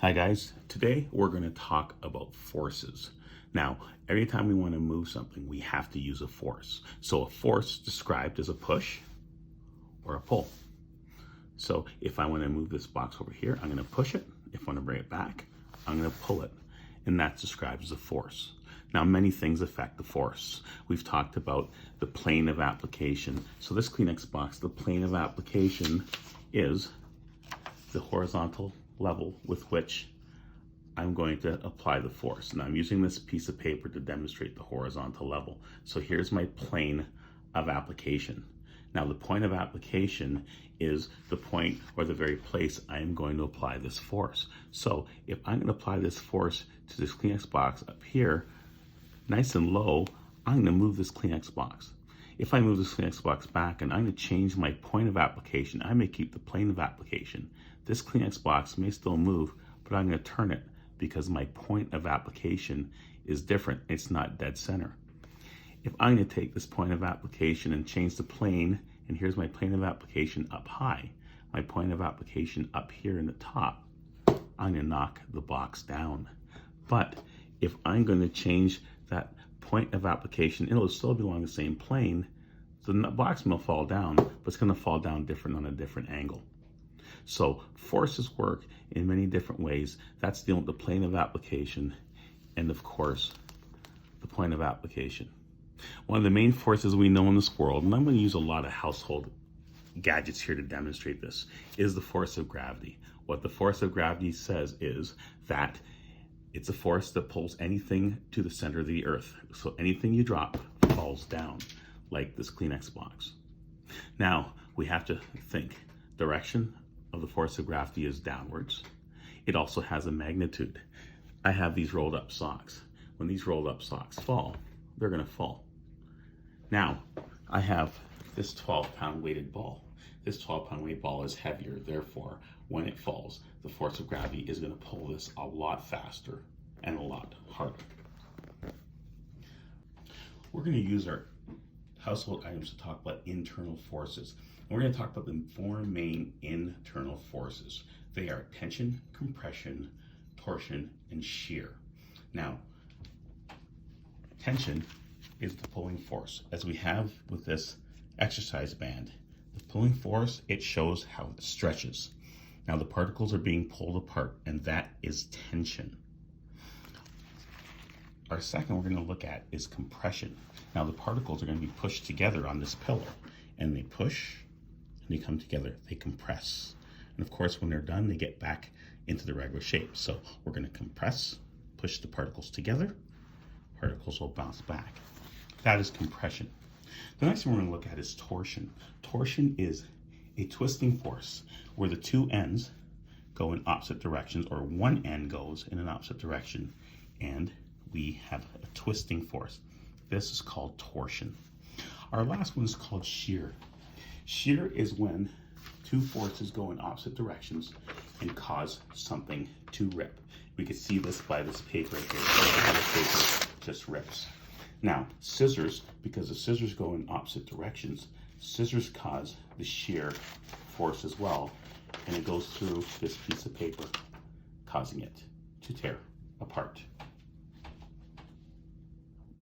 Hi guys, today we're going to talk about forces. Now, every time we want to move something, we have to use a force. So a force described as a push or a pull. So if I want to move this box over here, I'm going to push it. If I want to bring it back, I'm going to pull it. And that's described as a force. Now, many things affect the force. We've talked about the plane of application. So this Kleenex box, the plane of application is the horizontal level with which I'm going to apply the force. Now I'm using this piece of paper to demonstrate the horizontal level. So here's my plane of application. Now the point of application is the point or the very place I'm going to apply this force. So if I'm going to apply this force to this Kleenex box up here, nice and low, I'm going to move this Kleenex box. If I move this Kleenex box back and I'm going to change my point of application, I may keep the plane of application. This Kleenex box may still move, but I'm going to turn it because my point of application is different. It's not dead center. If I'm going to take this point of application and change the plane, and here's my plane of application up high, my point of application up here in the top, I'm going to knock the box down. But if I'm going to change that point of application, it'll still be along the same plane. So the box will fall down, but it's going to fall down different on a different angle. So forces work in many different ways. That's the plane of application, and of course, the point of application. One of the main forces we know in this world, and I'm going to use a lot of household gadgets here to demonstrate this, is the force of gravity. What the force of gravity says is that it's a force that pulls anything to the center of the earth. So anything you drop falls down, like this Kleenex box. Now, we have to think direction of the force of gravity is downwards. It also has a magnitude. I have these rolled up socks. When these rolled up socks fall, they're going to fall. Now, I have this 12-pound weighted ball. This 12-pound weighted ball is heavier. Therefore, when it falls, the force of gravity is going to pull this a lot faster and a lot harder. We're going to use our household items to talk about internal forces. We're going to talk about the four main internal forces. They are tension, compression, torsion, and shear. Now, tension is the pulling force. As we have with this exercise band, the pulling force, it shows how it stretches. Now the particles are being pulled apart, and that is tension. Our second we're going to look at is compression. Now the particles are going to be pushed together on this pillow, and they push and they come together, they compress. And of course, when they're done, they get back into the regular shape. So we're going to compress, push the particles together, particles will bounce back. That is compression. The next one we're going to look at is torsion. Torsion is a twisting force where the two ends go in opposite directions, or one end goes in an opposite direction, and we have a twisting force. This is called torsion. Our last one is called shear. Shear is when two forces go in opposite directions and cause something to rip. We can see this by this paper right here. The paper just rips. Now, scissors, because the scissors go in opposite directions, scissors cause the shear force as well, and it goes through this piece of paper, causing it to tear apart.